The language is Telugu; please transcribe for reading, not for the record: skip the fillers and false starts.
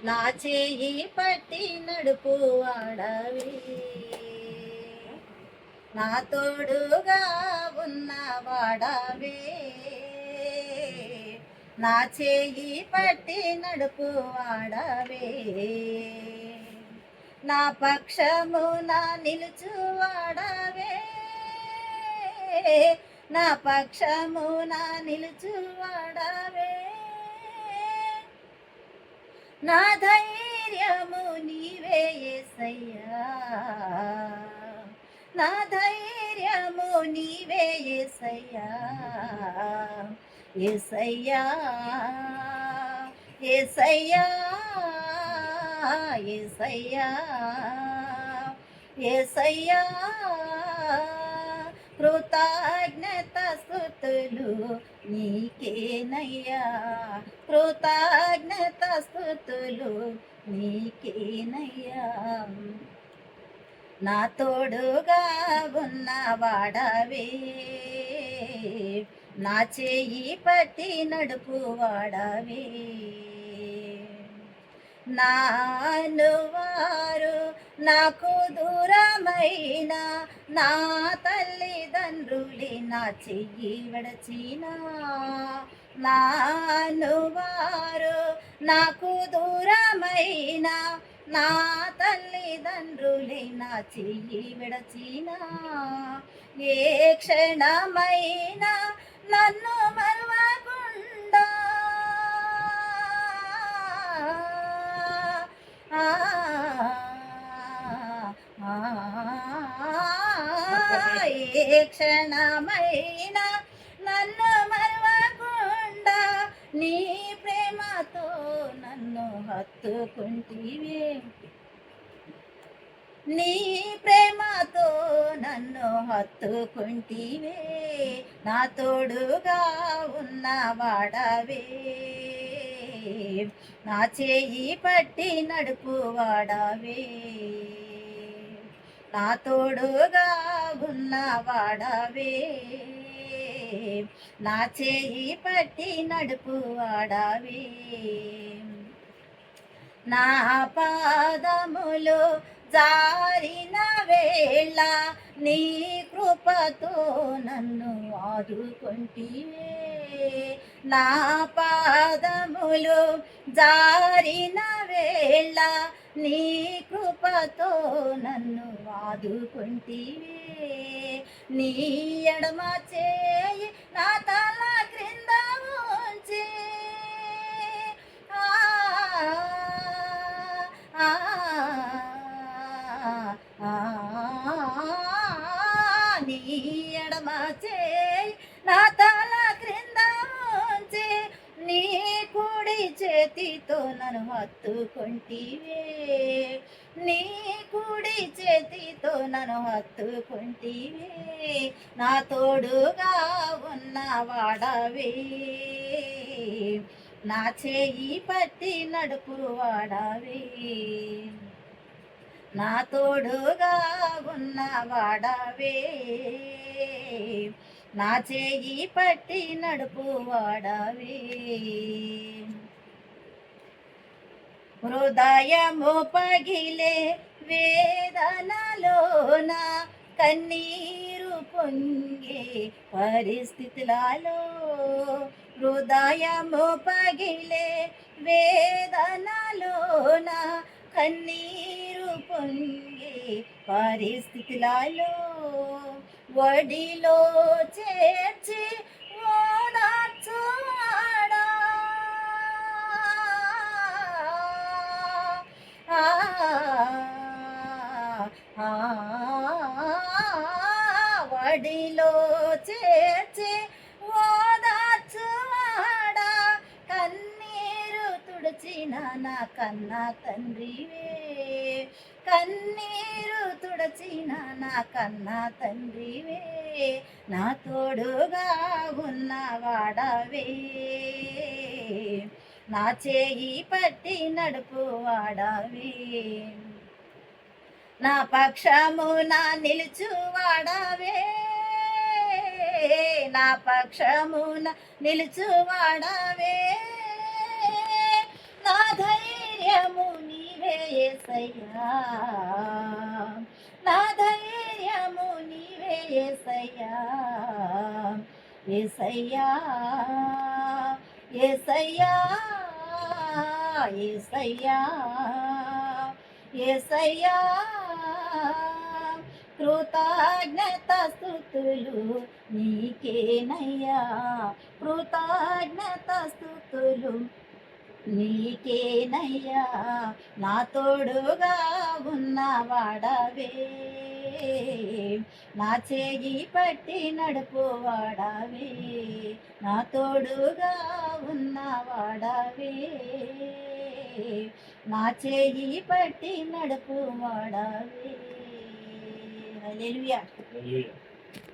నా చేయి పట్టి నడుపు వాడవే, నా తోడుగా ఉన్న వాడవే, నా చేయి పట్టి నడుపు వాడవే, నా పక్షమున నిలుచువాడవే, నా పక్షమున నిలుచువాడవే, నా ధైర్యము నీవే యేసయ్యా, నా ధైర్యము నీవే యేసయ్యా, యేసయ్యా యేసయ్యా యేసయ్యా యేసయ్యా, కృతజ్ఞత స్తుతులు నీకేనయ్యా, కృతజ్ఞత స్తుతులు నీకేనయ్యా, నా తోడుగా ఉన్న వాడవే, నా చేయి పట్టి నడుపు వాడవే, నాను వారు నాకు దూరమైన నా తల్లిదండ్రులే నా చెయ్యి విడచినా, నాను వారు నాకు దూరమైన నా తల్లిదండ్రులే నా చెయ్యి విడచినా, ఏ క్షణమైనా నన్ను మరువకుండా ఏ క్షణమైనా నన్ను మరువకుండా నీ ప్రేమతో నన్ను హత్తుకుంటివే, నీ ప్రేమతో నన్ను హత్తుకుంటివే, నా తోడుగా ఉన్న వాడవే, నా చేయి పట్టి నడుపు వాడవే, నా తోడుగా ఉన్న వాడవే, నా చేయి పట్టి నడుపు వాడవే, నా పాదములు జారిన వేళ నీ కృపతో నన్ను ఆదుకొంటివే, నా పాదములు జారిన వేళ నీ కృపతో నన్ను ఆదుకొంటివే, నీ ఎడమ చేయి నా తల క్రింద ఉంచి నీ ఎడమ చేయి నా తల క్రింద ఉంచి నీ కుడి చేతితో నన్ను హత్తుకొంటివే, నీ కుడి చేతితో నన్ను హత్తుకొంటివే, నా తోడుగా ఉన్న వాడవే, నా చేయి పట్టి నడుపు వాడవే, నా తోడుగా ఉన్న వాడవే, నా చేయి పట్టి నడుపు వాడవే, హృదయము పగిలే వేదనలోన కన్నీరు పొంగే పరిస్థితులలో, హృదయము పగిలే వేదనలోన కన్నీరు పొంగే పరిస్థితులలో, వడిలో చేర్చి ఓదార్చువాడా, వడిలో చేర్చి ఓదార్చువాడా, కన్నీరు తుడిచిన నా కన్న తండ్రివే, కన్నీరు తుడిచిన నా కన్న తండ్రివే, నా తోడుగా ఉన్న వాడవే, నా చేయి పట్టి నడుపు వాడవే, నా పక్షమున నిలుచువాడవే, నా పక్షమున నిలుచువాడవే, నా ధైర్యము యేసయ్యా, నా ధైర్యము నీవే యేసయ్యా, యేసయ్యా, యేసయ్యా, యేసయ్యా, యేసయ్యా, కృతజ్ఞత స్తుతులు నీకేనయ్యా, కృతజ్ఞత స్తుతులు నీకేనయ్యా, నా తోడుగా ఉన్నవాడవే, నా చేయి పట్టి నడుపువాడవే, నా తోడుగా ఉన్నవాడవే, నా చేయి పట్టి నడుపువాడవే. హల్లెలూయా.